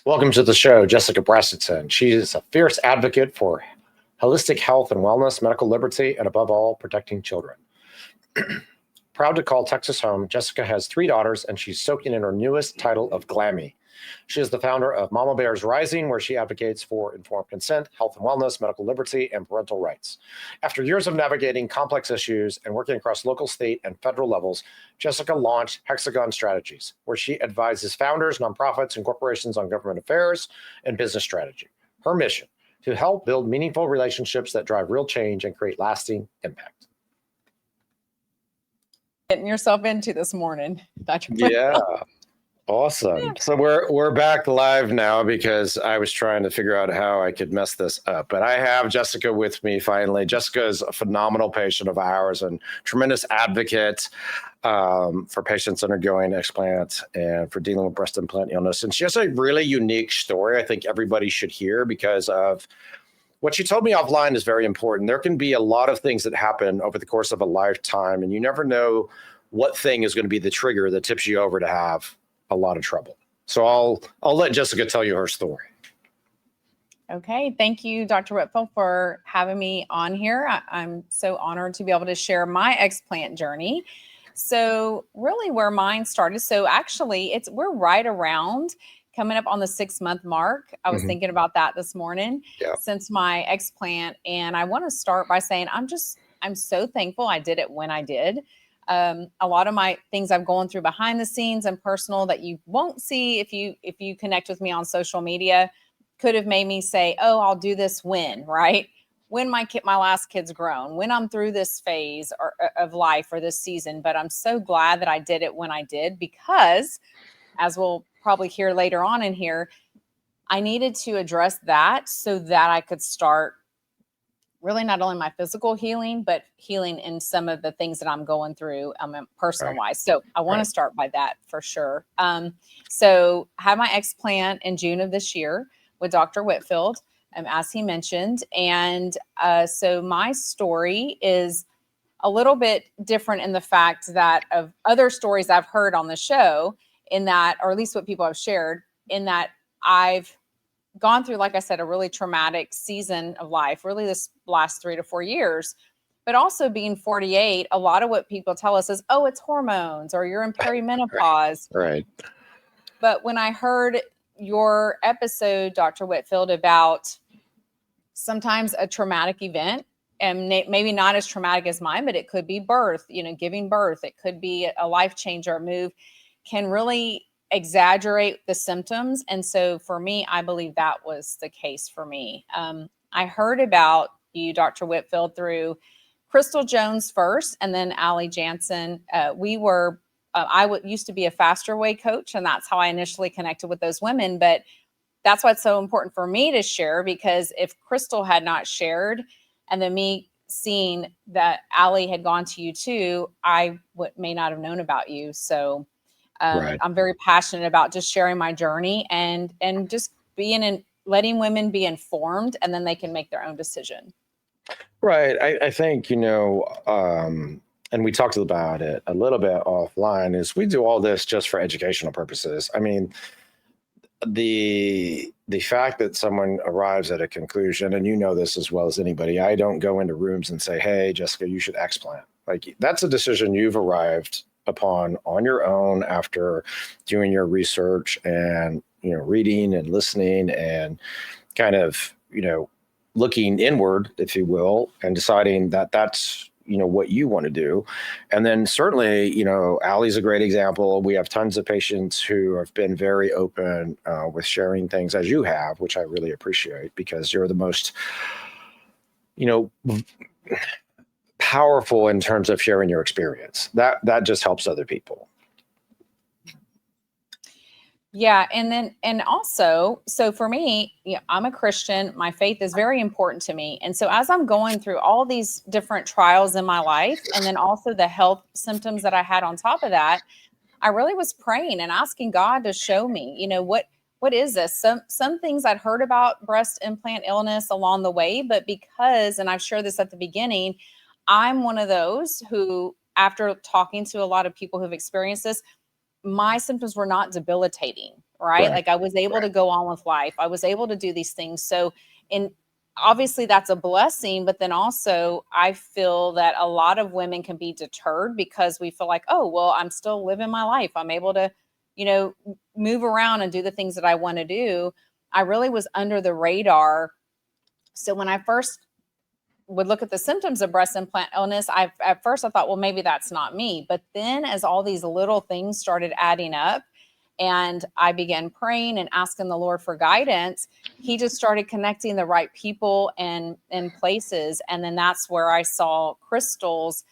Welcome to the show, Jessica Brastenson. She is a fierce advocate for holistic health and wellness, medical liberty, and above all, protecting children. Proud to call Texas home, Jessica has 3 daughters, and she's soaking in her newest title of Glammy. She is the founder of Mama Bears Rising, where she advocates for informed consent, health and wellness, medical liberty, and parental rights. After years of navigating complex issues and working across local, state, and federal levels, Jessica launched Hexagon Strategies, where she advises founders, nonprofits, and corporations on government affairs and business strategy. Her mission, to help build meaningful relationships that drive real change and create lasting impact. Getting yourself into this morning, Dr. Yeah. Awesome. So we're back live now because I was trying to figure out how I could mess this up. But I have Jessica with me finally. Jessica is a phenomenal patient of ours and tremendous advocate for patients undergoing explant and for dealing with breast implant illness. And she has a really unique story I think everybody should hear because of what she told me offline is very important. There can be a lot of things that happen over the course of a lifetime, and you never know what thing is going to be the trigger that tips you over to have a lot of trouble. So I'll let Jessica tell you her story. Okay. Thank you, Dr. Whitfield, for having me on here. I'm so honored to be able to share my explant journey. So really where mine started. So actually we're right around coming up on the 6-month mark. I was thinking about that this morning since my explant. And I want to start by saying, I'm so thankful I did it when I did. A lot of my things I'm going through behind the scenes and personal that you won't see if you connect with me on social media could have made me say, oh, I'll do this when my last kid's grown, when I'm through this phase of life or this season. But I'm so glad that I did it when I did, because as we'll probably hear later on in here, I needed to address that so that I could start really not only my physical healing, but healing in some of the things that I'm going through personal wise. So I want to start by that for sure. So I had my explant in June of this year with Dr. Whitfield, as he mentioned. And so my story is a little bit different in the fact that of other stories I've heard on the show, in that, or at least what people have shared, in that I've gone through, like I said, a really traumatic season of life, really this last 3 to 4 years, but also being 48, a lot of what people tell us is, oh, it's hormones or you're in perimenopause. Right. But when I heard your episode, Dr. Whitfield, about sometimes a traumatic event, and maybe not as traumatic as mine, but it could be birth, giving birth. It could be a life change or a move, can really exaggerate the symptoms. And so for me, I believe that was the case for me. I heard about you, Dr. Whitfield, through Crystal Jones first, and then Allie Jansen. I used to be a faster way coach, and that's how I initially connected with those women. But that's why it's so important for me to share, because if Crystal had not shared, and then me seeing that Allie had gone to you too, I may not have known about you. So I'm very passionate about just sharing my journey and just letting women be informed, and then they can make their own decision. Right. I think, and we talked about it a little bit offline, is we do all this just for educational purposes. I mean, the fact that someone arrives at a conclusion, and you know this as well as anybody, I don't go into rooms and say, hey, Jessica, you should explant. Like, that's a decision you've arrived upon on your own after doing your research and, reading and listening and kind of, looking inward, if you will, and deciding that that's, what you want to do. And then certainly, Allie's a great example. We have tons of patients who have been very open with sharing things as you have, which I really appreciate, because you're the most, powerful in terms of sharing your experience. That just helps other people. Yeah. And also, so for me, I'm a Christian. My faith is very important to me. And so as I'm going through all these different trials in my life, and then also the health symptoms that I had on top of that, I really was praying and asking God to show me, what is this? Some things I'd heard about breast implant illness along the way, but because, and I've shared this at the beginning, I'm one of those who, after talking to a lot of people who've experienced this, my symptoms were not debilitating. right? Right. Like I was able to go on with life. I was able to do these things. So, and obviously that's a blessing, but then also I feel that a lot of women can be deterred because we feel like, oh, well, I'm still living my life. I'm able to, move around and do the things that I want to do. I really was under the radar. So when I first would look at the symptoms of breast implant illness, at first I thought, well, maybe that's not me. But then as all these little things started adding up and I began praying and asking the Lord for guidance, he just started connecting the right people and places. And then that's where I saw Crystal's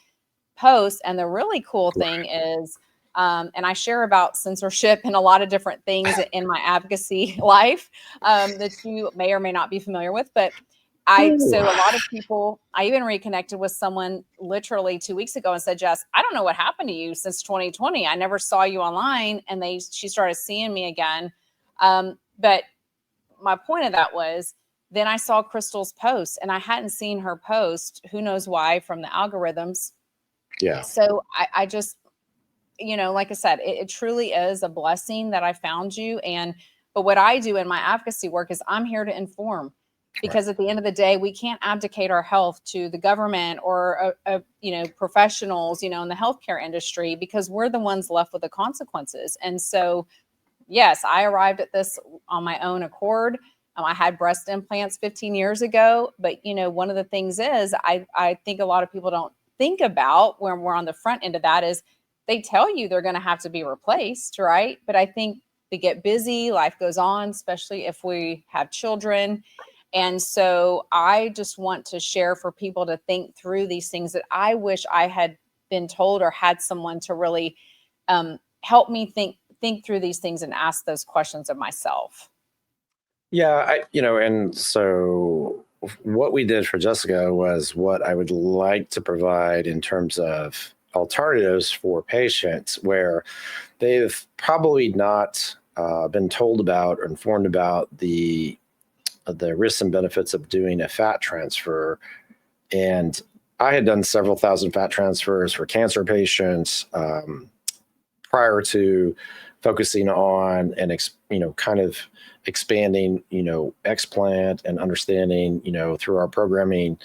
post. And the really cool thing is, and I share about censorship and a lot of different things in my advocacy life that you may or may not be familiar with, but so a lot of people, I even reconnected with someone literally 2 weeks ago and said, Jess, I don't know what happened to you since 2020. I never saw you online. And she started seeing me again. But my point of that was then I saw Crystal's post and I hadn't seen her post, who knows why, from the algorithms. Yeah. So I just, like I said, it truly is a blessing that I found you. But what I do in my advocacy work is I'm here to inform. Because at the end of the day, we can't abdicate our health to the government or, professionals, in the healthcare industry, because we're the ones left with the consequences. And so, yes, I arrived at this on my own accord. I had breast implants 15 years ago. But, one of the things is I think a lot of people don't think about when we're on the front end of that is they tell you they're going to have to be replaced, right? But I think they get busy, life goes on, especially if we have children. And so I just want to share for people to think through these things that I wish I had been told or had someone to really help me think through these things and ask those questions of myself. Yeah, and so what we did for Jessica was what I would like to provide in terms of alternatives for patients where they've probably not been told about or informed about the risks and benefits of doing a fat transfer. And I had done several thousand fat transfers for cancer patients prior to focusing on and kind of expanding explant and understanding through our programming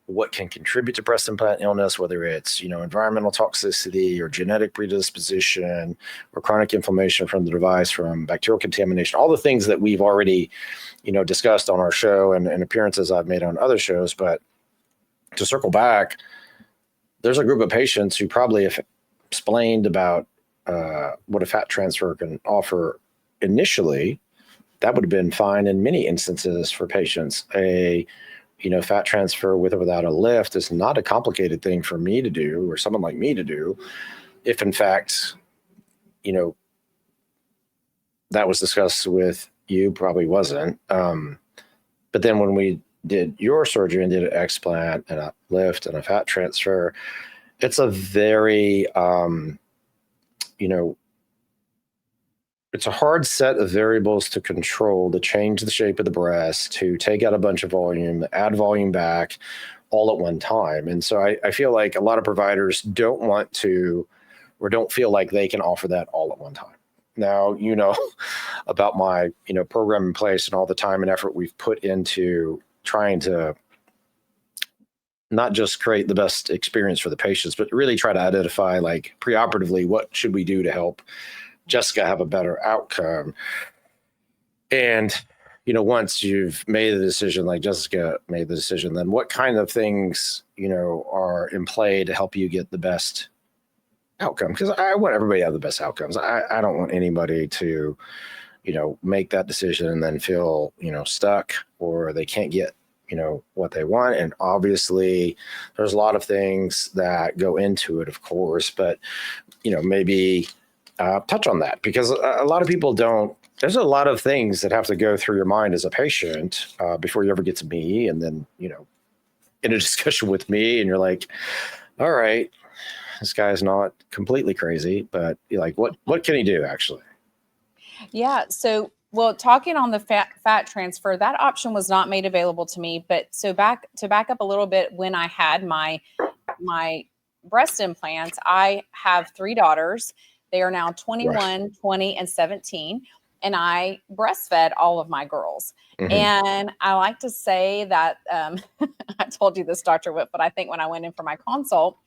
what can contribute to breast implant illness, whether it's environmental toxicity or genetic predisposition or chronic inflammation from the device, from bacterial contamination, all the things that we've already discussed on our show and appearances I've made on other shows. But to circle back, there's a group of patients who probably have explained about what a fat transfer can offer initially. That would have been fine in many instances for patients. A fat transfer with or without a lift is not a complicated thing for me to do or someone like me to do. If in fact, that was discussed with you, probably wasn't. But then when we did your surgery and did an explant and a lift and a fat transfer, it's a very, it's a hard set of variables to control, to change the shape of the breast, to take out a bunch of volume, add volume back all at one time. And so I feel like a lot of providers don't want to or don't feel like they can offer that all at one time. Now, about my, program in place and all the time and effort we've put into trying to not just create the best experience for the patients, but really try to identify like preoperatively, what should we do to help Jessica have a better outcome. And, once you've made the decision, like Jessica made the decision, then what kind of things, are in play to help you get the best outcome? Because I want everybody to have the best outcomes. I don't want anybody to, make that decision and then feel, stuck or they can't get, what they want. And obviously there's a lot of things that go into it, of course, but, maybe touch on that, because a lot of people don't. There's a lot of things that have to go through your mind as a patient before you ever get to me. And then, in a discussion with me and you're like, all right, this guy's not completely crazy, but you're like, what can he do actually? Yeah. So, well, talking on the fat transfer, that option was not made available to me. But so back up a little bit, when I had my breast implants, I have 3 daughters. They are now 21, 20, and 17. and I breastfed all of my girls. Mhm. And I like to say that I told you this, Dr. Whit, but I think when I went in for my consult,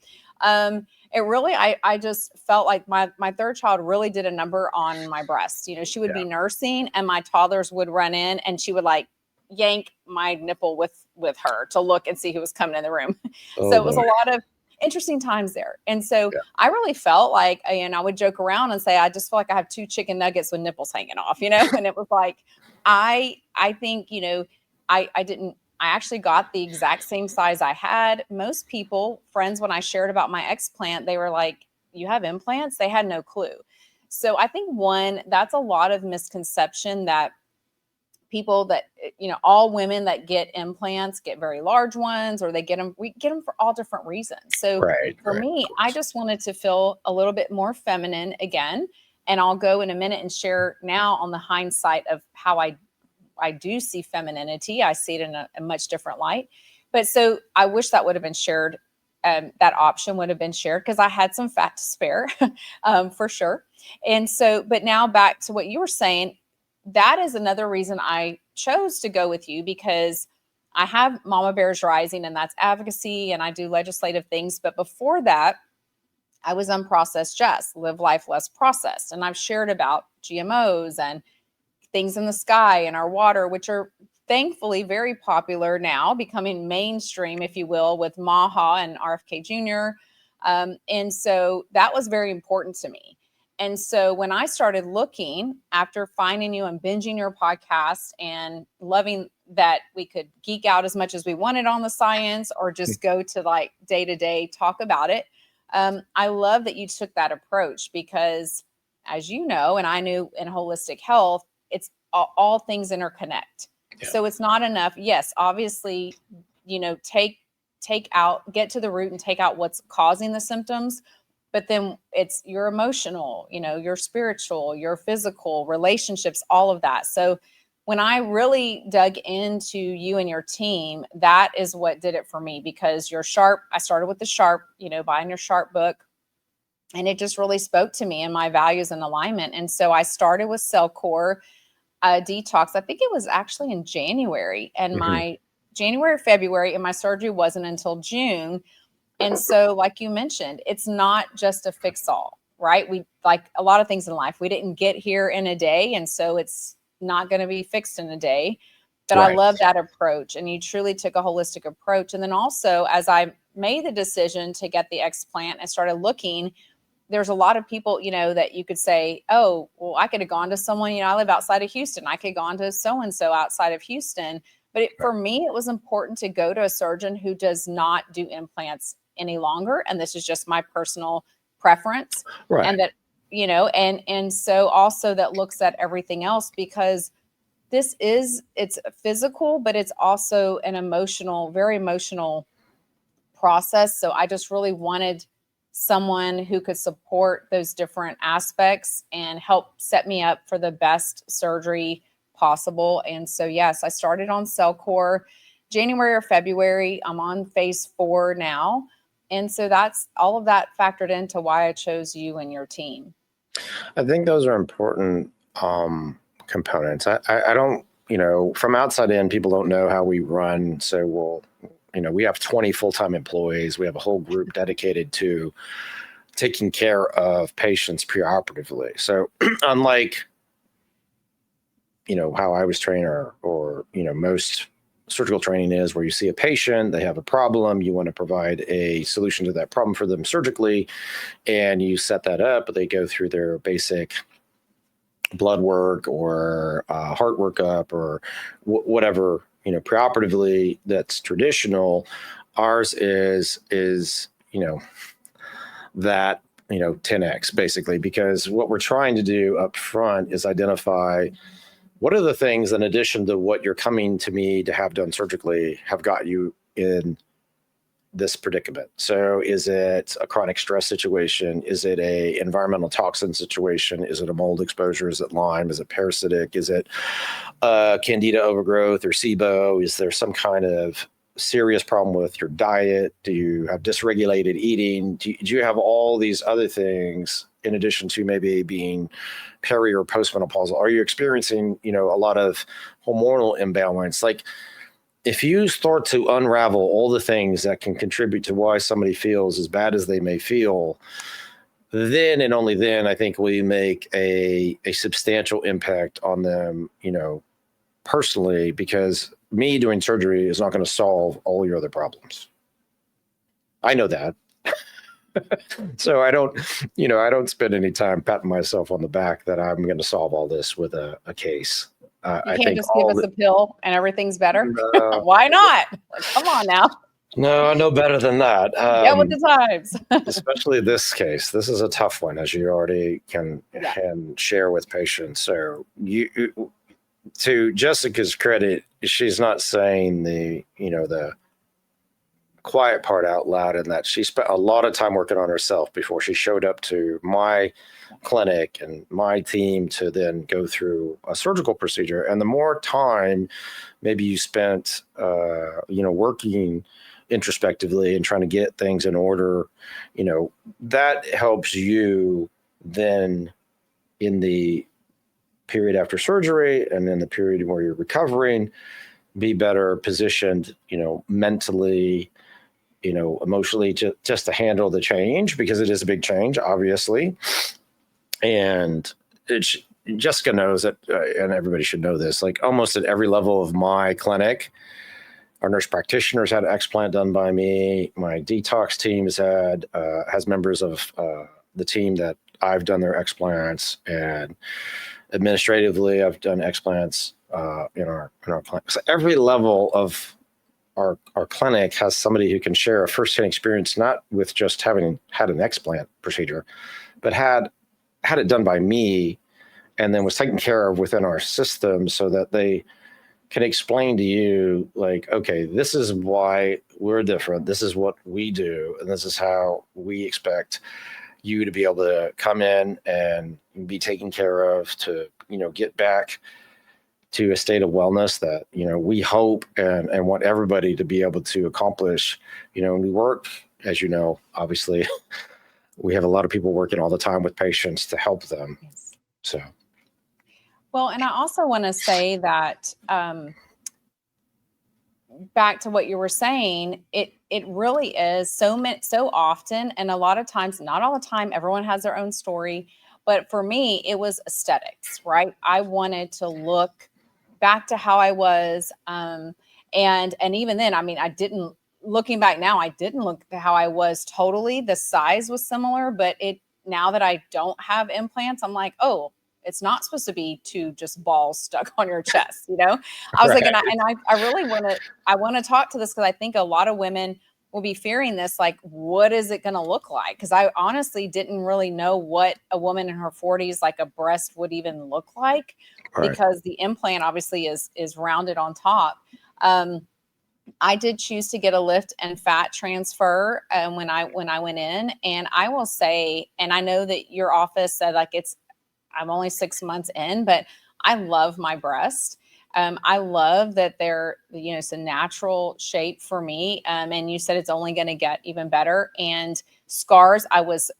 it really, I just felt like my third child really did a number on my breast. You know, she would Yeah. be nursing and my toddlers would run in and she would like yank my nipple with her to look and see who was coming in the room. Oh, So it was a boy. lot of interesting times there. And so Yeah. I really felt like, and I would joke around and say, I just feel like I have 2 chicken nuggets with nipples hanging off, you know? And it was like, I think, you know, I actually got the exact same size I had. Most people, friends, when I shared about my explant, they were like, you have implants? They had no clue. So I think one, that's a lot of misconception that people that, you know, all women that get implants get very large ones, or we get them for all different reasons. So Right. for Right. me, I just wanted to feel a little bit more feminine again. And I'll go in a minute and share now on the hindsight of how I do see femininity. I see it in a much different light. But so I wish that would have been shared. That option would have been shared because I had some fat to spare, for sure. And so, but now back to what you were saying, that is another reason I chose to go with you, because I have Mama Bears Rising, and that's advocacy, and I do legislative things. But before that, I was unprocessed Jess, live life less processed. And I've shared about GMOs and things in the sky and our water, which are thankfully very popular now, becoming mainstream, if you will, with Maha and RFK Jr. And so that was very important to me. And so when I started looking after finding you and binging your podcast and loving that we could geek out as much as we wanted on the science or just go to like day to day talk about it, I love that you took that approach because, as you know, and I knew in holistic health, it's all things interconnect. Yeah. So it's not enough. Yes, obviously, you know, get to the root and take out what's causing the symptoms. But then it's your emotional, you know, your spiritual, your physical, relationships, all of that. So when I really dug into you and your team, that is what did it for me, because you're sharp. I started with the sharp, you know, buying your sharp book. And it just really spoke to me and my values and alignment. And so I started with Cell Core detox. I think it was actually in January, and Mhm. my January or February, and my surgery wasn't until June. And so, like you mentioned, it's not just a fix all, right? We, like a lot of things in life, we didn't get here in a day. And so it's not going to be fixed in a day. But I Right. love that approach. And you truly took a holistic approach. And then also, as I made the decision to get the explant and started looking, there's a lot of people, you know, that you could say, oh, well, I could have gone to someone, you know, I live outside of Houston. I could have gone to so-and-so outside of Houston. But for me, it was important to go to a surgeon who does not do implants any longer. And this is just my personal preference. Right. And that, you know, and so also that looks at everything else, because it's physical, but it's also an emotional, very emotional process. So I just really wanted someone who could support those different aspects and help set me up for the best surgery possible. And so, yes, I started on Cell Core January or February. I'm on phase 4 now. And so that's all of that factored into why I chose you and your team. I think those are important components. I don't, you know, from outside in, people don't know how we run. So we have 20 full-time employees. We have a whole group dedicated to taking care of patients preoperatively. So unlike, you know, how I was trained or, you know, most surgical training is, where you see a patient, they have a problem, you want to provide a solution to that problem for them surgically, and you set that up, but they go through their basic blood work or heart workup or whatever, you know, preoperatively that's traditional. Ours is, you know, that, you know, 10x basically, because what we're trying to do up front is identify what are the things, in addition to what you're coming to me to have done surgically, have got you in this predicament. So is it a chronic stress situation? Is it a environmental toxin situation? Is it a mold exposure? Is it Lyme? Is it parasitic? Is it candida overgrowth or SIBO? Is there some kind of serious problem with your diet? Do you have dysregulated eating? Do you have all these other things in addition to maybe being peri or postmenopausal? Are you experiencing, a lot of hormonal imbalance? Like, if you start to unravel all the things that can contribute to why somebody feels as bad as they may feel, then and only then I think we make a substantial impact on them, personally, because me doing surgery is not going to solve all your other problems. I know that. So I don't spend any time patting myself on the back that I'm going to solve all this with a case. You can't just give us a pill and everything's better. Why not? Like, come on now. No, I know better than that. Get with the times. Especially this case. This is a tough one, as you already can share with patients. So to Jessica's credit, she's not saying the quiet part out loud, and that she spent a lot of time working on herself before she showed up to my clinic and my team to then go through a surgical procedure. And the more time maybe you spent, working introspectively and trying to get things in order, that helps you then in the period after surgery and in the period where you're recovering, be better positioned, mentally, emotionally, just to handle the change, because it is a big change, obviously. And Jessica knows that, and everybody should know this, like almost at every level of my clinic, our nurse practitioners had an explant done by me. My detox team has members of the team that I've done their explants, and administratively, I've done explants in our clinic. So every level of our clinic has somebody who can share a firsthand experience, not with just having had an explant procedure, but had it done by me, and then was taken care of within our system, so that they can explain to you, like, okay, this is why we're different. This is what we do, and this is how we expect you to be able to come in and be taken care of to, get back to a state of wellness that, we hope and want everybody to be able to accomplish. We work, as you know, obviously, we have a lot of people working all the time with patients to help them. Yes. So. Well, and I also want to say that back to what you were saying, it really is so often, and a lot of times, not all the time, everyone has their own story, but for me, it was aesthetics, right? I wanted to look back to how I was, and even then, I didn't. Looking back now, I didn't look at how I was totally. The size was similar, but now that I don't have implants, I'm like, oh, it's not supposed to be two just balls stuck on your chest, I was Right. like, I really want to talk to this, because I think a lot of women will be fearing this, like, what is it going to look like? Because I honestly didn't really know what a woman in her 40s, like a breast, would even look like, Right. because the implant obviously is rounded on top. I did choose to get a lift and fat transfer when I went in, and I will say, and I know that your office said, like, I'm only 6 months in, but I love my breast. I love that it's a natural shape for me. And you said it's only going to get even better. And scars, I was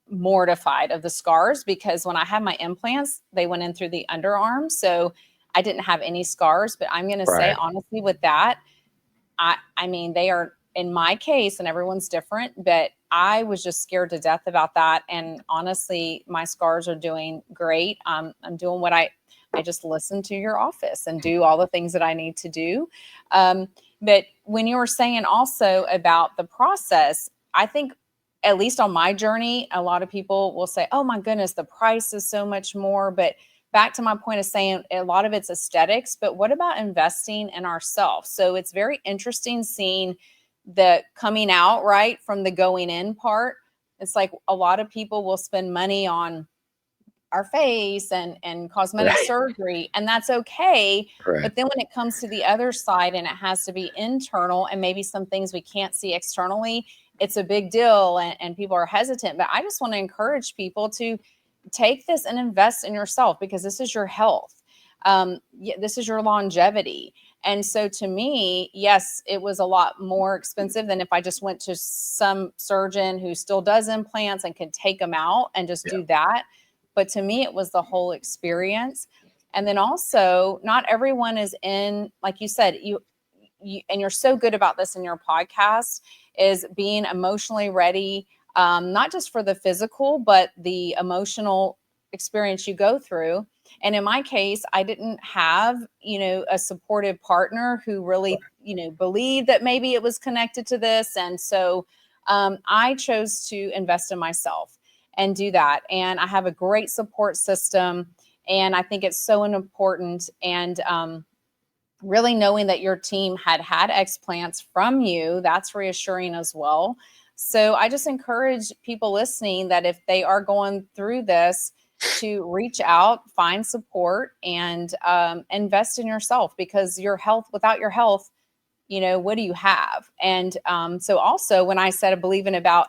mortified of the scars, because when I had my implants, they went in through the underarm. So I didn't have any scars, but I'm going to say, Right. honestly, with that, they are, in my case, and everyone's different, but I was just scared to death about that. And honestly, my scars are doing great. I'm doing what I just listen to your office and do all the things that I need to do. But when you were saying also about the process, I think, at least on my journey, a lot of people will say, oh my goodness, the price is so much more. But back to my point of saying, a lot of it's aesthetics, but what about investing in ourselves? So it's very interesting seeing the coming out, right, from the going in part. It's like a lot of people will spend money on our face and cosmetic Right. surgery, and that's okay. Right. But then when it comes to the other side, and it has to be internal, and maybe some things we can't see externally, it's a big deal, and people are hesitant. But I just want to encourage people to take this and invest in yourself, because this is your health. This is your longevity. And so to me, yes, it was a lot more expensive than if I just went to some surgeon who still does implants and can take them out and just do that. But to me, it was the whole experience. And then also, not everyone is in, like you said, you and you're so good about this in your podcast, is being emotionally ready, not just for the physical, but the emotional experience you go through. And in my case, I didn't have, a supportive partner who really, believed that maybe it was connected to this. And so I chose to invest in myself and do that. And I have a great support system. And I think it's so important. And really knowing that your team had explants from you, that's reassuring as well. So I just encourage people listening that if they are going through this, to reach out, find support, and invest in yourself, because your health, without your health, what do you have? And so also when I said I believe in about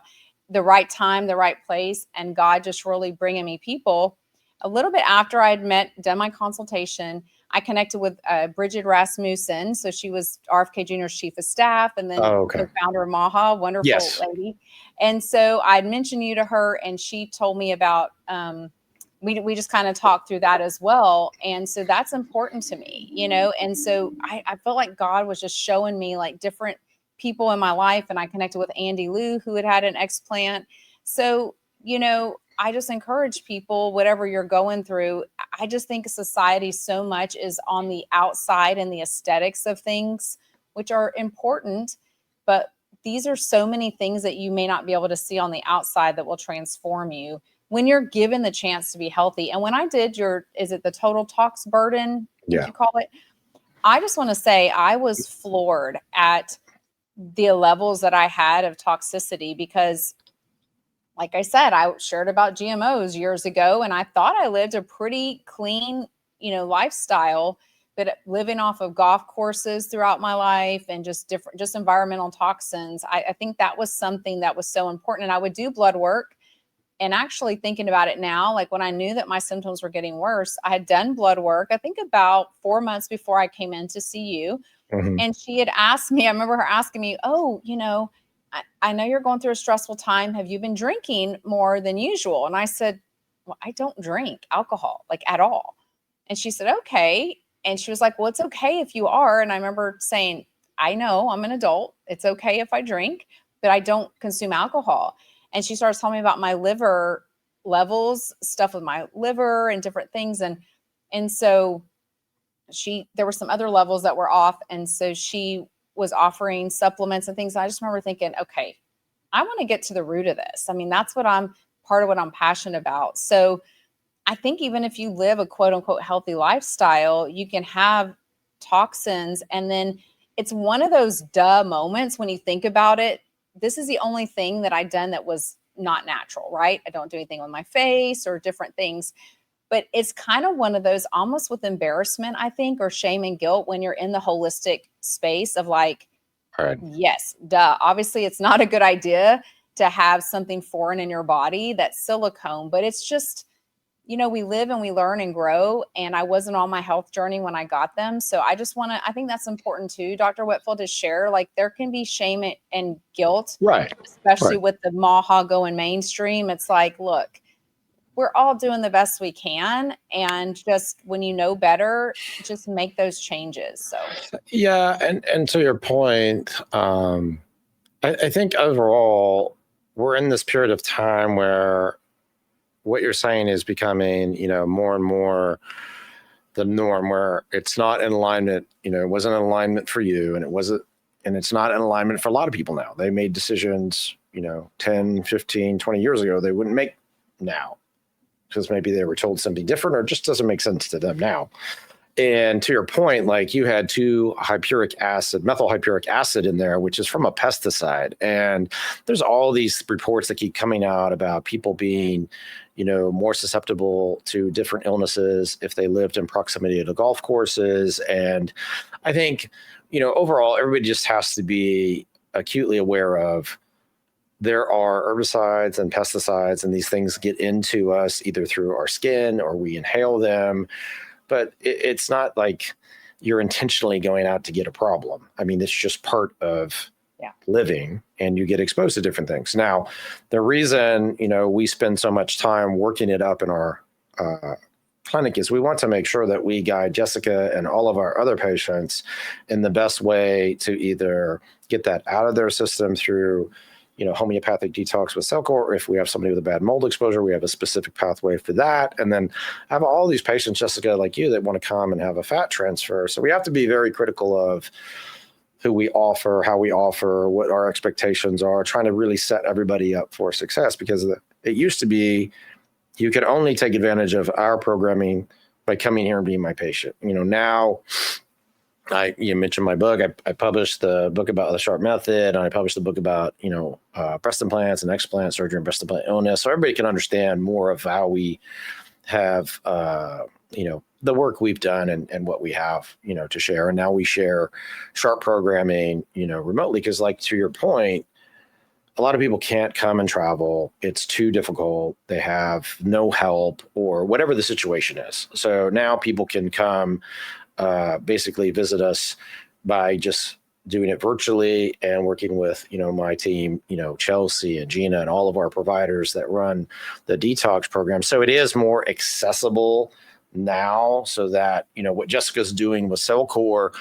the right time, the right place, and God just really bringing me people, a little bit after I had done my consultation, I connected with Bridget Rasmussen. So she was RFK Jr.'s chief of staff, and then co-founder of Maha, wonderful lady. And so I'd mentioned you to her, and she told me about, we just kind of talked through that as well. And so that's important to me, and so I felt like God was just showing me like different people in my life. And I connected with Andy Liu, who had an explant. So, I just encourage people, whatever you're going through, I just think society so much is on the outside and the aesthetics of things, which are important. But these are so many things that you may not be able to see on the outside that will transform you when you're given the chance to be healthy. And when I did is it the total tox burden, you call it? I just want to say I was floored at the levels that I had of toxicity, because like I said, I shared about GMOs years ago, and I thought I lived a pretty clean, lifestyle, but living off of golf courses throughout my life and just environmental toxins. I think that was something that was so important. And I would do blood work. And actually thinking about it now, like when I knew that my symptoms were getting worse, I had done blood work, I think about 4 months before I came in to see you. Mm-hmm. And she had asked me, I remember her asking me, oh, I know you're going through a stressful time. Have you been drinking more than usual? And I said, well, I don't drink alcohol, like at all. And she said, okay. And she was like, well, it's okay if you are. And I remember saying, I know I'm an adult. It's okay if I drink, but I don't consume alcohol. And she starts telling me about my liver levels, stuff with my liver and different things. And so there were some other levels that were off. And so she was offering supplements and things. I just remember thinking, okay, I want to get to the root of this. I mean, that's part of what I'm passionate about. So I think even if you live a quote unquote healthy lifestyle, you can have toxins. And then it's one of those duh moments when you think about it. This is the only thing that I've done that was not natural, right? I don't do anything on my face or different things. But it's kind of one of those almost with embarrassment, I think, or shame and guilt when you're in the holistic space of like, yes, duh. Obviously, it's not a good idea to have something foreign in your body that's silicone, but it's just, we live and we learn and grow. And I wasn't on my health journey when I got them. So I think that's important too, Dr. Whitfield, to share, like there can be shame and guilt, right? Especially with the Maha going mainstream. It's like, look, we're all doing the best we can. And just when you know better, just make those changes. So, yeah. And to your point, I think overall we're in this period of time where what you're saying is becoming, more and more the norm, where it's not in alignment, it wasn't in alignment for you, and it's not in alignment for a lot of people now. They made decisions, 10, 15, 20 years ago, they wouldn't make now, because maybe they were told something different or it just doesn't make sense to them now. And to your point, like you had methyl hypuric acid in there, which is from a pesticide. And there's all these reports that keep coming out about people being, more susceptible to different illnesses if they lived in proximity to golf courses. And I think, overall, everybody just has to be acutely aware of there are herbicides and pesticides, and these things get into us either through our skin or we inhale them. But it's not like you're intentionally going out to get a problem. I mean, it's just part of living, and you get exposed to different things. Now, the reason, we spend so much time working it up in our clinic is we want to make sure that we guide Jessica and all of our other patients in the best way to either get that out of their system through, homeopathic detox with Cellcore, or if we have somebody with a bad mold exposure, we have a specific pathway for that. And then I have all these patients, Jessica, like you, that want to come and have a fat transfer. So we have to be very critical of who we offer, how we offer, what our expectations are, trying to really set everybody up for success, because it used to be you could only take advantage of our programming by coming here and being my patient. Now you mentioned my book. I published the book about the Sharp method, and I published the book about, breast implants and explant surgery and breast implant illness. So everybody can understand more of how we have, the work we've done and what we have, to share. And now we share Sharp programming, remotely, because like to your point, a lot of people can't come and travel. It's too difficult. They have no help or whatever the situation is. So now people can come, basically visit us by just doing it virtually and working with, my team, Chelsea and Gina and all of our providers that run the detox program. So it is more accessible now, so that, what Jessica's doing with Cellcore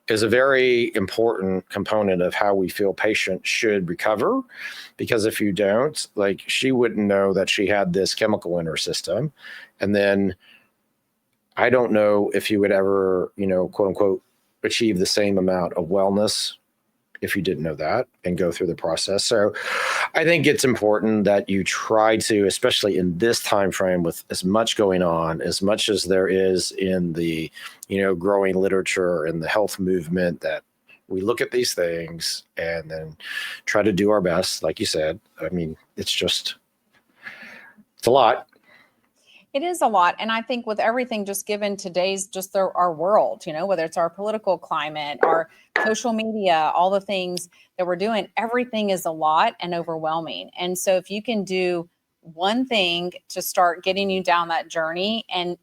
is a very important component of how we feel patients should recover. Because if you don't, like, she wouldn't know that she had this chemical in her system. And then I don't know if you would ever, quote unquote, achieve the same amount of wellness if you didn't know that and go through the process. So I think it's important that you try to, especially in this time frame with as much going on, as much as there is in the, growing literature and the health movement, that we look at these things and then try to do our best. Like you said, I mean, it's a lot. It is a lot. And I think with everything just given today's, our world, whether it's our political climate, our social media, all the things that we're doing, everything is a lot and overwhelming. And so if you can do one thing to start getting you down that journey, and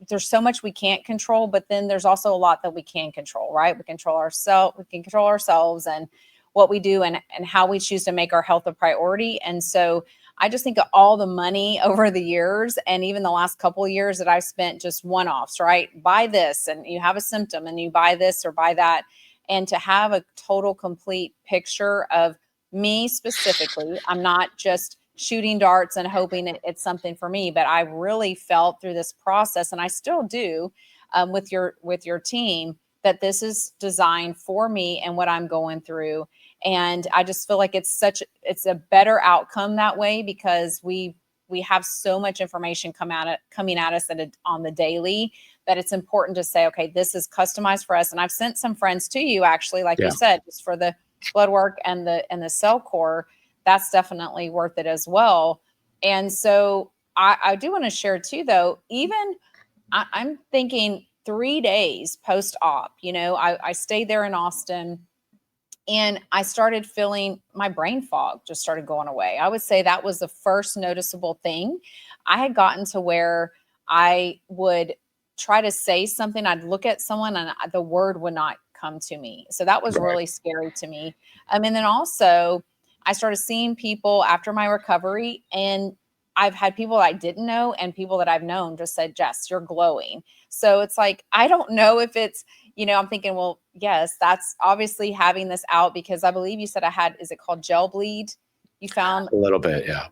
there's so much we can't control, but then there's also a lot that we can control, right? We can control ourselves and what we do and how we choose to make our health a priority. And so I just think of all the money over the years, and even the last couple of years, that I've spent just one-offs, right? Buy this and you have a symptom and you buy this or buy that. And to have a total complete picture of me specifically, I'm not just shooting darts and hoping it's something for me, but I really felt through this process, and I still do, with your team, that this is designed for me and what I'm going through. And I just feel like it's a better outcome that way, because we have so much information coming at us on the daily, that it's important to say, okay, this is customized for us. And I've sent some friends to you, actually, like you said, just for the blood work and the Cellcore. That's definitely worth it as well. And so I do want to share too, though, even I'm thinking 3 days post-op, I stayed there in Austin, and I started feeling my brain fog just started going away. I would say that was the first noticeable thing. I had gotten to where I would try to say something. I'd look at someone and the word would not come to me. So that was really scary to me. And then also I started seeing people after my recovery, and I've had people I didn't know and people that I've known just said, Jess, you're glowing. So it's like, I don't know if it's, I'm thinking, well, yes, that's obviously having this out, because I believe you said I had, is it called gel bleed? You found A little bit, yeah.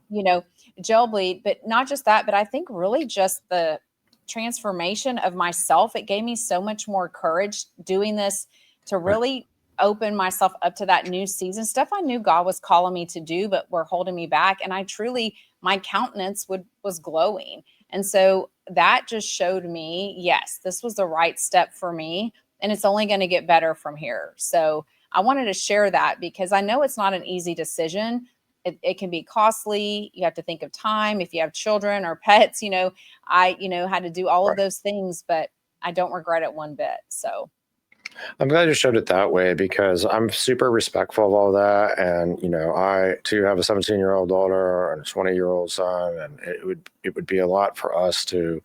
Gel bleed, but not just that, but I think really just the transformation of myself. It gave me so much more courage doing this to really open myself up to that new season, stuff I knew God was calling me to do, but were holding me back. And I truly, my countenance was glowing. And so that just showed me, yes, this was the right step for me. And it's only going to get better from here. So I wanted to share that, because I know it's not an easy decision. It can be costly. You have to think of time. If you have children or pets, I, had to do all of those things, but I don't regret it one bit. So I'm glad you showed it that way, because I'm super respectful of all that. And, I too have a 17-year-old daughter and a 20-year-old son, and it would be a lot for us to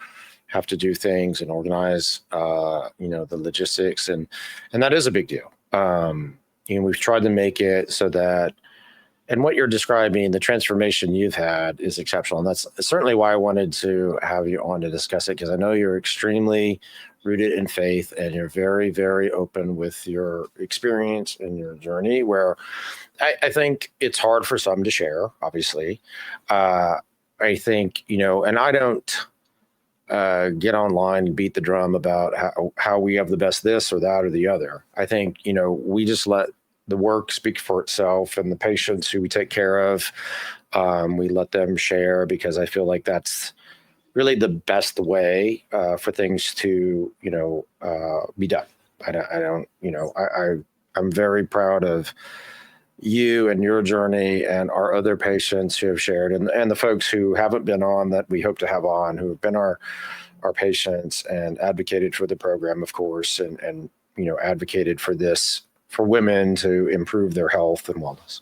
have to do things and organize, the logistics, and that is a big deal. We've tried to make it so that, and what you're describing, the transformation you've had is exceptional. And that's certainly why I wanted to have you on to discuss it, because I know you're extremely rooted in faith and you're very, very open with your experience and your journey, where I think it's hard for some to share, obviously. I think, and I don't get online and beat the drum about how we have the best this or that or the other. I think, we just let the work speak for itself, and the patients who we take care of, we let them share, because I feel like that's really the best way for things to, be done. I'm very proud of you and your journey, and our other patients who have shared, and the folks who haven't been on that we hope to have on, who have been our patients and advocated for the program, of course, and advocated for this, for women to improve their health and wellness.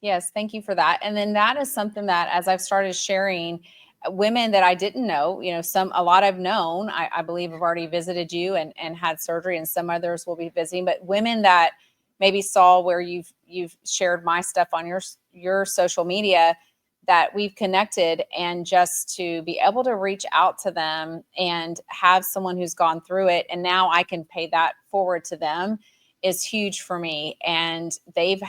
Yes, thank you for that. And then that is something that, as I've started sharing, women that I didn't know, a lot I've known, I believe have already visited you and had surgery, and some others will be visiting, but women that maybe saw where you've shared my stuff on your social media, that we've connected, and just to be able to reach out to them and have someone who's gone through it, and now I can pay that forward to them, is huge for me. And they've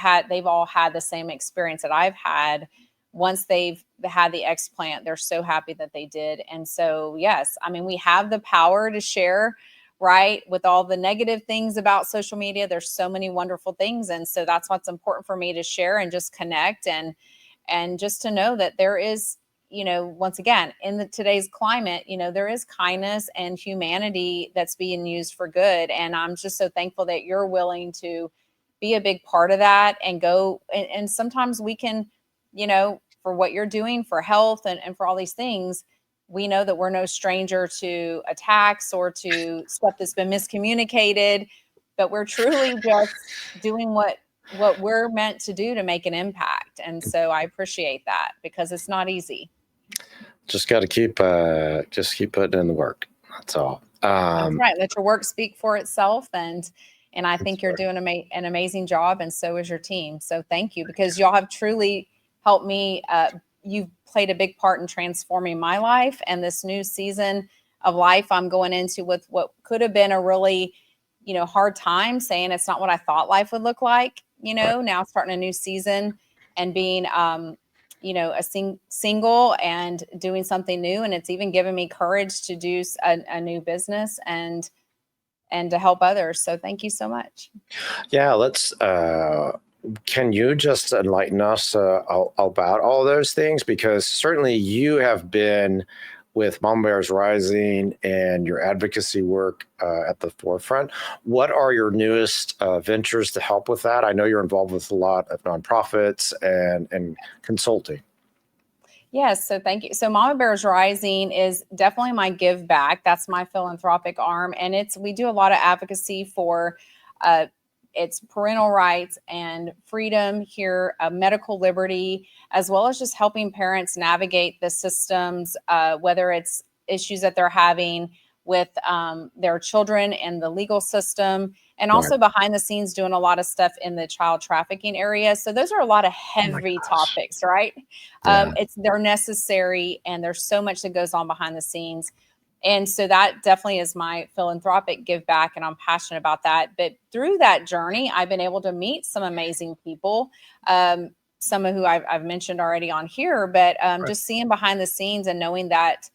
all had the same experience that I've had. Once they've had the explant, they're so happy that they did. And so, yes, I mean, we have the power to share, right? With all the negative things about social media, there's so many wonderful things. And so that's what's important for me, to share and just connect, and just to know that there is, once again, in today's climate, there is kindness and humanity that's being used for good. And I'm just so thankful that you're willing to be a big part of that, and go. And sometimes we can, for what you're doing for health and for all these things, we know that we're no stranger to attacks or to stuff that's been miscommunicated, but we're truly just doing what we're meant to do to make an impact. And so I appreciate that, because it's not easy. Just got to keep putting in the work. That's all. That's right. Let your work speak for itself. And I think you're doing an amazing job, and so is your team. So thank you, because y'all have truly helped me. You've played a big part in transforming my life, and this new season of life I'm going into, with what could have been a really, hard time, saying it's not what I thought life would look like, now starting a new season and being, a single and doing something new. And it's even given me courage to do a new business and to help others. So thank you so much. Yeah, can you just enlighten us about all those things? Because certainly you have been with Mama Bears Rising and your advocacy work at the forefront. What are your newest ventures to help with that? I know you're involved with a lot of nonprofits and consulting. Yes, so thank you. So Mama Bears Rising is definitely my give back. That's my philanthropic arm, and we do a lot of advocacy for it's parental rights and freedom here, medical liberty, as well as just helping parents navigate the systems, whether it's issues that they're having with their children and the legal system, and also behind the scenes doing a lot of stuff in the child trafficking area. So those are a lot of heavy topics, right? Yeah. They're necessary, and there's so much that goes on behind the scenes. And so that definitely is my philanthropic give back, and I'm passionate about that. But through that journey, I've been able to meet some amazing people, some of who I've mentioned already on here, but just seeing behind the scenes and knowing that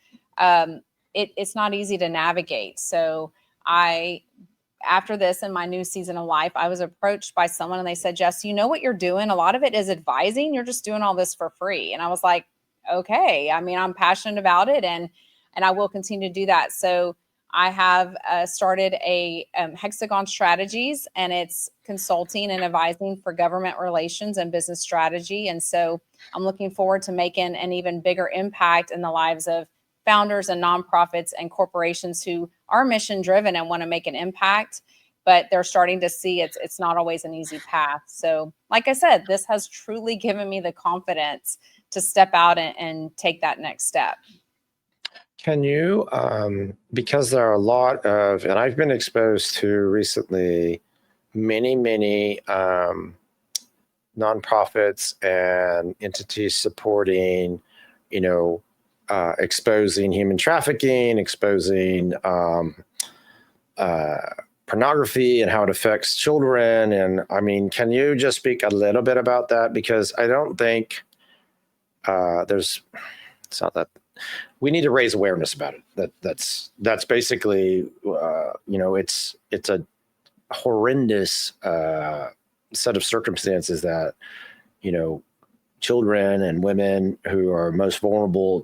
it's not easy to navigate. So after this, in my new season of life, I was approached by someone, and they said, Jess, you know what you're doing? A lot of it is advising. You're just doing all this for free. And I was like, okay. I mean, I'm passionate about it, and I will continue to do that. So I have started a Hexagon Strategies, and it's consulting and advising for government relations and business strategy. And so I'm looking forward to making an even bigger impact in the lives of founders and nonprofits and corporations who are mission driven and want to make an impact, but they're starting to see it's not always an easy path. So like I said, this has truly given me the confidence to step out and take that next step. Can you, because there are a lot of, and I've been exposed to recently many nonprofits and entities supporting, exposing human trafficking, exposing pornography and how it affects children. And I mean, can you just speak a little bit about that? Because I don't think it's not that we need to raise awareness about it. That's basically, it's a horrendous set of circumstances that, children and women who are most vulnerable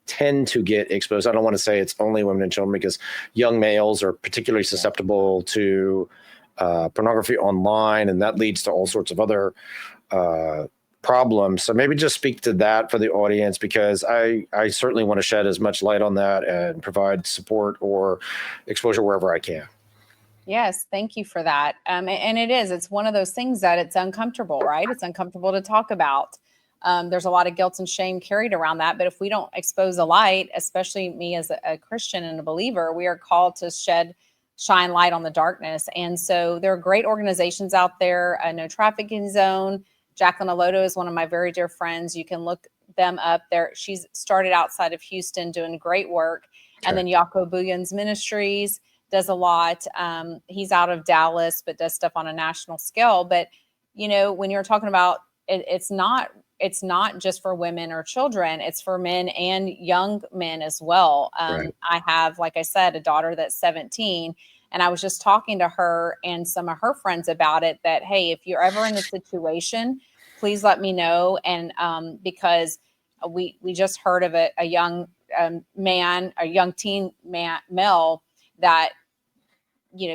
tend to get exposed. I don't want to say it's only women and children, because young males are particularly susceptible to pornography online, and that leads to all sorts of other problems. So maybe just speak to that for the audience, because I certainly want to shed as much light on that and provide support or exposure wherever I can. Yes, thank you for that. And it's one of those things that it's uncomfortable, right? It's uncomfortable to talk about. There's a lot of guilt and shame carried around that. But if we don't expose the light, especially me as a Christian and a believer, we are called to shine light on the darkness. And so there are great organizations out there, No Trafficking Zone. Jacqueline Aloto is one of my very dear friends. You can look them up there. She's started outside of Houston doing great work. Okay. And then Yako Buyon's Ministries does a lot. He's out of Dallas, but does stuff on a national scale. But, when you're talking about it, it's not just for women or children, it's for men and young men as well. Right. I have, like I said, a daughter that's 17, and I was just talking to her and some of her friends about it, that, hey, if you're ever in a situation, please let me know. And because we just heard of a young man, a young teen male that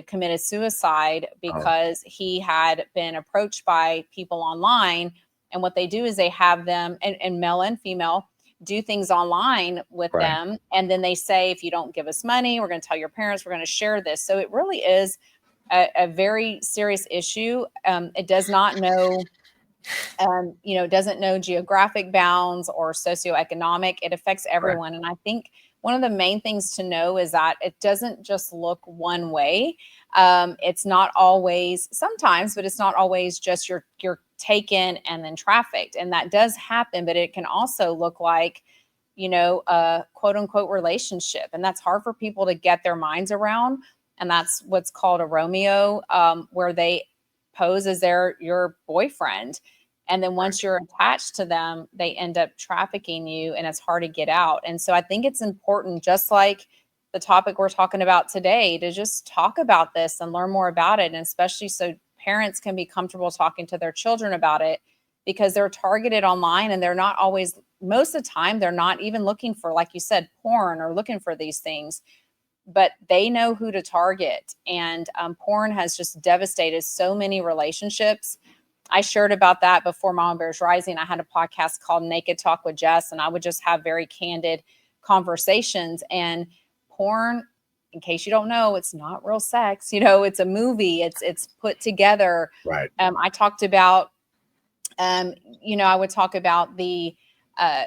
committed suicide because he had been approached by people online. And what they do is they have them, and male and female, do things online with them. And then they say, if you don't give us money, we're going to tell your parents, we're going to share this. So it really is a very serious issue. It does not know, doesn't know geographic bounds or socioeconomic. It affects everyone. And I think one of the main things to know is that it doesn't just look one way. It's not always, sometimes, but it's not always just you're taken and then trafficked. And that does happen, but it can also look like, a quote unquote relationship. And that's hard for people to get their minds around. And that's what's called a Romeo, where they pose as your boyfriend. And then once you're attached to them, they end up trafficking you, and it's hard to get out. And so I think it's important, just like the topic we're talking about today, to just talk about this and learn more about it. And especially so parents can be comfortable talking to their children about it, because they're targeted online, and they're not always, most of the time, they're not even looking for, like you said, porn, or looking for these things, but they know who to target. And porn has just devastated so many relationships. I shared about that before Mama Bears Rising. I had a podcast called Naked Talk with Jess, and I would just have very candid conversations. And porn, in case you don't know, it's not real sex. It's a movie. It's put together. Right. I talked about, I would talk about I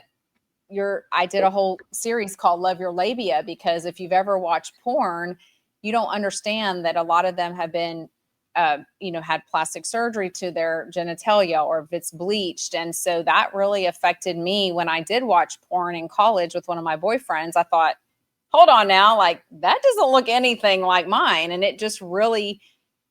did a whole series called Love Your Labia, because if you've ever watched porn, you don't understand that a lot of them have been had plastic surgery to their genitalia, or if it's bleached. And so that really affected me when I did watch porn in college with one of my boyfriends. I thought, hold on now, like that doesn't look anything like mine. And it just really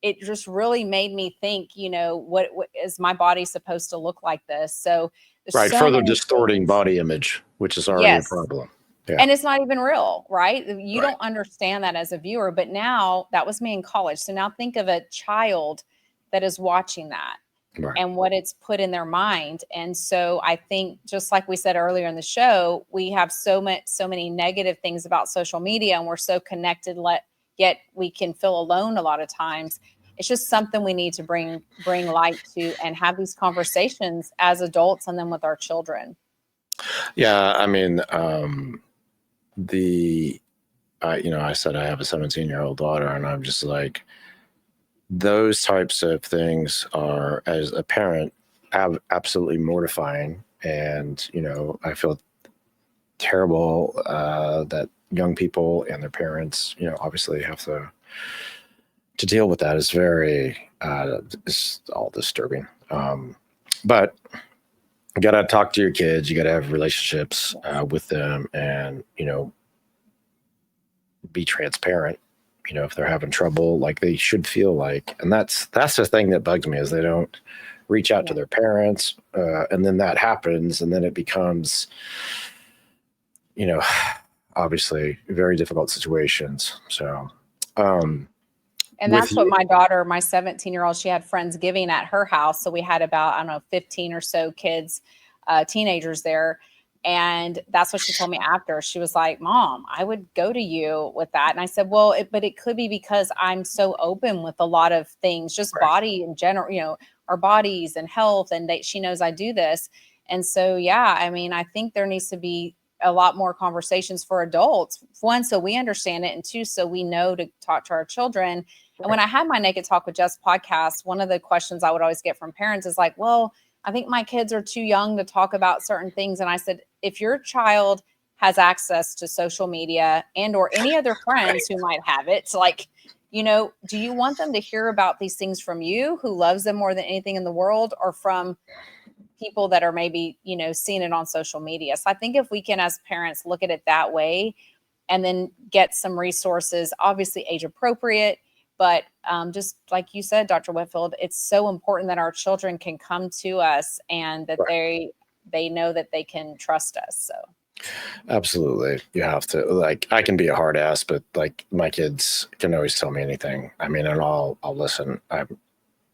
made me think, what is my body supposed to look like this? So further distorting body image, which is already a problem. Yeah. And it's not even real, right? You don't understand that as a viewer, but now that was me in college. So now think of a child that is watching that and what it's put in their mind. And so I think, just like we said earlier in the show, we have so many negative things about social media, and we're so connected, yet we can feel alone a lot of times. It's just something we need to bring light to, and have these conversations as adults, and then with our children. Yeah. I mean, I said I have a 17-year-old daughter, and I'm just like, those types of things are, as a parent, absolutely mortifying. And, I feel terrible that young people and their parents, obviously have to deal with that is very, it's all disturbing. But you got to talk to your kids. You got to have relationships with them and, be transparent, if they're having trouble, like they should feel like, and that's the thing that bugs me is they don't reach out to their parents. And then that happens. And then it becomes, obviously very difficult situations. So, and that's what my daughter, my 17-year-old, she had Friendsgiving at her house. So we had about, I don't know, 15 or so kids, teenagers there. And that's what she told me after. She was like, Mom, I would go to you with that. And I said, well, but it could be because I'm so open with a lot of things, just body in general, our bodies and health. And she knows I do this. And so, yeah, I mean, I think there needs to be a lot more conversations for adults. One, so we understand it. And two, so we know to talk to our children. And when I had my Naked Talk with Jess podcast, one of the questions I would always get from parents is like, well, I think my kids are too young to talk about certain things. And I said, if your child has access to social media and or any other friends who might have it, so like, do you want them to hear about these things from you, who loves them more than anything in the world, or from people that are maybe, seeing it on social media? So I think if we can, as parents, look at it that way and then get some resources, obviously age appropriate, but just like you said, Dr. Whitfield, it's so important that our children can come to us and that they know that they can trust us. So absolutely. You have to, like, I can be a hard ass, but like my kids can always tell me anything. I mean, and I'll listen. I'm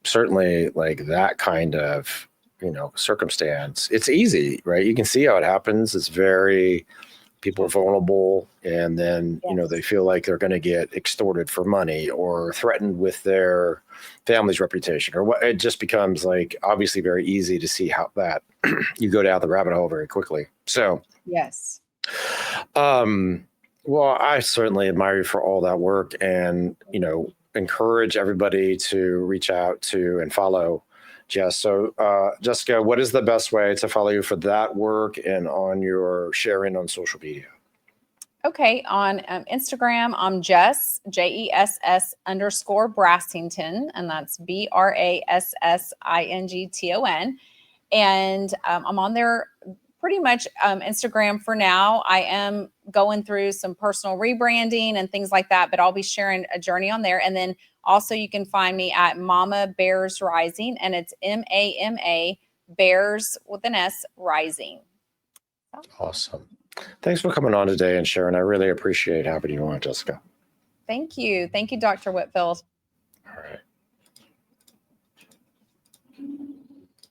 certainly like that kind of, circumstance. It's easy, right? You can see how it happens. It's very, people are vulnerable, and then they feel like they're going to get extorted for money or threatened with their family's reputation, or what. It just becomes like obviously very easy to see how that you go down the rabbit hole very quickly. So yes. Well, I certainly admire you for all that work, and encourage everybody to reach out to and follow Jess. So, Jessica, what is the best way to follow you for that work and on your sharing on social media? Okay. On Instagram, I'm Jess, JESS_Brassington, and that's BRASSINGTON. And I'm on there pretty much Instagram for now. I am going through some personal rebranding and things like that, but I'll be sharing a journey on there. And then also you can find me at Mama Bears Rising, and it's MAMA Bears with an S Rising. Awesome. Thanks for coming on today and sharing. I really appreciate having you on, Jessica. Thank you. Thank you, Dr. Whitfield. All right.